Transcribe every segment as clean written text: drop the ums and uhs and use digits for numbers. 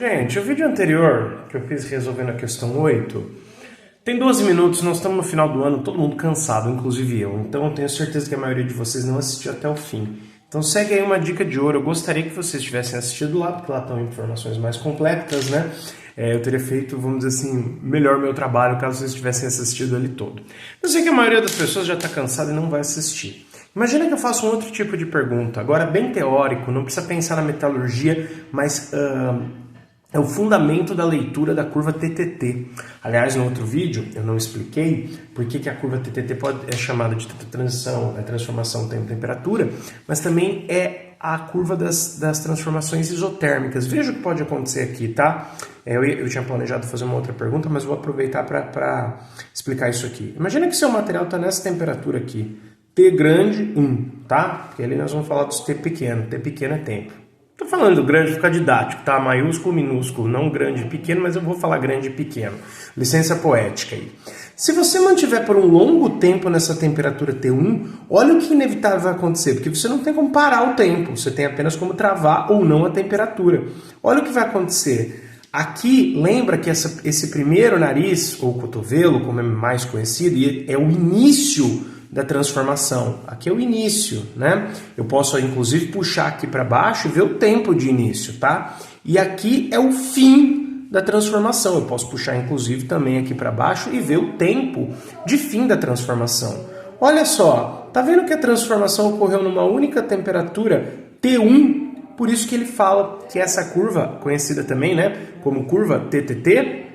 Gente, o vídeo anterior que eu fiz resolvendo a questão 8 tem 12 minutos, nós estamos no final do ano, todo mundo cansado, inclusive eu. Então eu tenho certeza que a maioria de vocês não assistiu até o fim. Então segue aí uma dica de ouro, eu gostaria que vocês tivessem assistido lá, porque lá estão informações mais completas, né? Eu teria feito, vamos dizer assim, melhor meu trabalho caso vocês tivessem assistido ali todo. Eu sei que a maioria das pessoas já está cansada e não vai assistir. Imagina que eu faço um outro tipo de pergunta, agora bem teórico, não precisa pensar na metalurgia, mas é o fundamento da leitura da curva TTT. Aliás, no outro vídeo eu não expliquei por que a curva TTT é chamada de transição, transformação tempo-temperatura, mas também é a curva das transformações isotérmicas. Veja o que pode acontecer aqui, tá? Eu tinha planejado fazer uma outra pergunta, mas vou aproveitar para explicar isso aqui. Imagina que seu material está nessa temperatura aqui, T grande 1, tá? Porque ali nós vamos falar dos T pequeno é tempo. Estou falando do grande, fica didático, tá? Maiúsculo, minúsculo, não grande e pequeno, mas eu vou falar grande e pequeno. Licença poética aí. Se você mantiver por um longo tempo nessa temperatura T1, olha o que inevitável vai acontecer, porque você não tem como parar o tempo, você tem apenas como travar ou não a temperatura. Olha o que vai acontecer. Aqui, lembra que esse primeiro nariz, ou cotovelo, como é mais conhecido, é o início da transformação. Aqui é o início, né? Eu posso, inclusive, puxar aqui para baixo e ver o tempo de início, tá? E aqui é o fim da transformação. Eu posso puxar, inclusive, também aqui para baixo e ver o tempo de fim da transformação. Olha só, tá vendo que a transformação ocorreu numa única temperatura T1? Por isso que ele fala que essa curva, conhecida também, né, como curva TTT,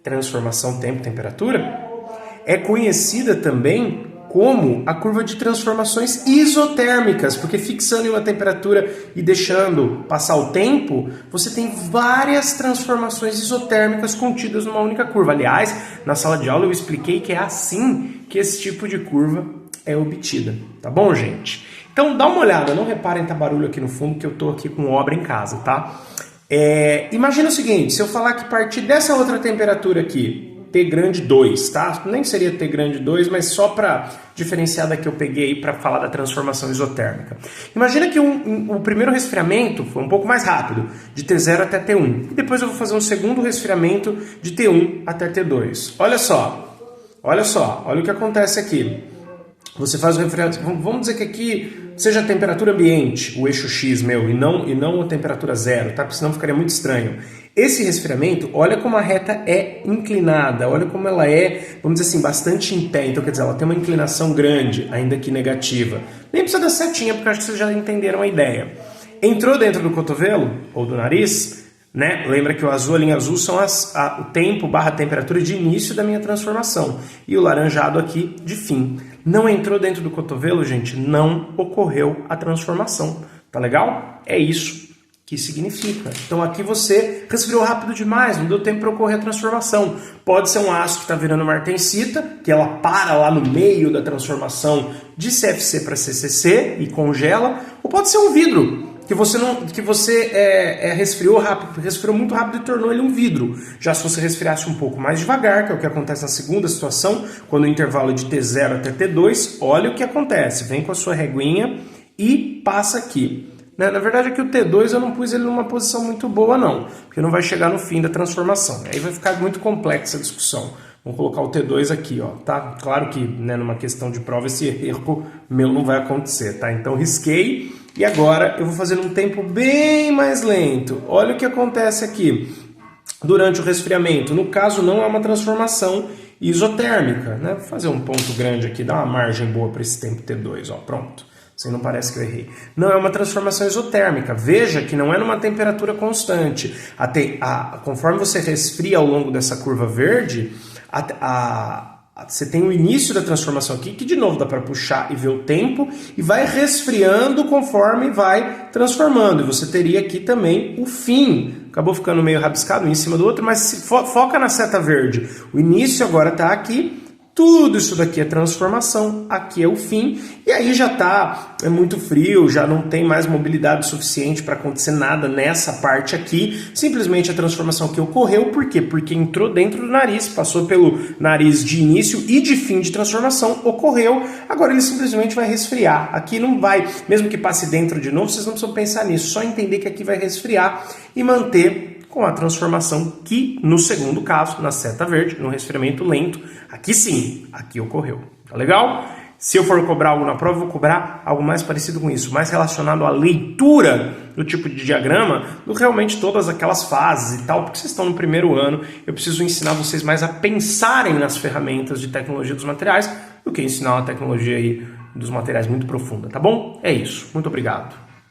transformação tempo-temperatura, é conhecida também como a curva de transformações isotérmicas, porque fixando em uma temperatura e deixando passar o tempo, você tem várias transformações isotérmicas contidas numa única curva. Aliás, na sala de aula eu expliquei que é assim que esse tipo de curva é obtida, tá bom, gente? Então dá uma olhada, não reparem tá barulho aqui no fundo que eu tô aqui com obra em casa, tá? Imagina o seguinte, se eu falar que a partir dessa outra temperatura aqui, T grande 2, tá? Nem seria T grande 2, mas só para diferenciar da que eu peguei para falar da transformação isotérmica. Imagina que o primeiro resfriamento foi um pouco mais rápido, de T0 até T1. E depois eu vou fazer um segundo resfriamento de T1 até T2. Olha o que acontece aqui. Você faz o resfriamento, vamos dizer que aqui seja a temperatura ambiente, o eixo X meu, e não a temperatura zero, tá? Porque senão ficaria muito estranho. Esse resfriamento, olha como a reta é inclinada, olha como ela é, vamos dizer assim, bastante em pé. Então, quer dizer, ela tem uma inclinação grande, ainda que negativa. Nem precisa da setinha, porque acho que vocês já entenderam a ideia. Entrou dentro do cotovelo, ou do nariz, né? Lembra que o azul, a linha azul, são o tempo / temperatura de início da minha transformação. E o laranjado aqui, de fim. Não entrou dentro do cotovelo, gente, não ocorreu a transformação. Tá legal? É isso que significa. Então aqui você resfriou rápido demais, não deu tempo para ocorrer a transformação. Pode ser um aço que está virando martensita, que ela para lá no meio da transformação de CFC para CCC e congela, ou pode ser um vidro, que você resfriou muito rápido e tornou ele um vidro. Já se você resfriasse um pouco mais devagar, que é o que acontece na segunda situação, quando o intervalo é de T0 até T2, olha o que acontece. Vem com a sua reguinha e passa aqui. Na verdade, aqui o T2 eu não pus ele numa posição muito boa, não, porque não vai chegar no fim da transformação. Aí vai ficar muito complexa a discussão. Vamos colocar o T2 aqui, ó, tá? Claro que, né, numa questão de prova esse erro meu não vai acontecer, tá? Então risquei e agora eu vou fazer num tempo bem mais lento. Olha o que acontece aqui durante o resfriamento. No caso, não é uma transformação isotérmica, né? Vou fazer um ponto grande aqui, dar uma margem boa para esse tempo T2, ó, pronto. Assim não parece que eu errei. Não é uma transformação isotérmica. Veja que não é numa temperatura constante. Conforme você resfria ao longo dessa curva verde, você tem o início da transformação aqui, que de novo dá para puxar e ver o tempo, e vai resfriando conforme vai transformando. E você teria aqui também o fim. Acabou ficando meio rabiscado um em cima do outro, mas foca na seta verde. O início agora está aqui. Tudo isso daqui é transformação, aqui é o fim, e aí já está muito frio, já não tem mais mobilidade suficiente para acontecer nada nessa parte aqui, simplesmente a transformação que ocorreu, por quê? Porque entrou dentro do nariz, passou pelo nariz de início e de fim de transformação, ocorreu, agora ele simplesmente vai resfriar, aqui não vai, mesmo que passe dentro de novo, vocês não precisam pensar nisso, só entender que aqui vai resfriar e manter com a transformação que, no segundo caso, na seta verde, no resfriamento lento, aqui sim, aqui ocorreu. Tá legal? Se eu for cobrar algo na prova, eu vou cobrar algo mais parecido com isso, mais relacionado à leitura do tipo de diagrama, do que realmente todas aquelas fases e tal, porque vocês estão no primeiro ano, eu preciso ensinar vocês mais a pensarem nas ferramentas de tecnologia dos materiais, do que ensinar uma tecnologia aí dos materiais muito profunda, tá bom? É isso. Muito obrigado.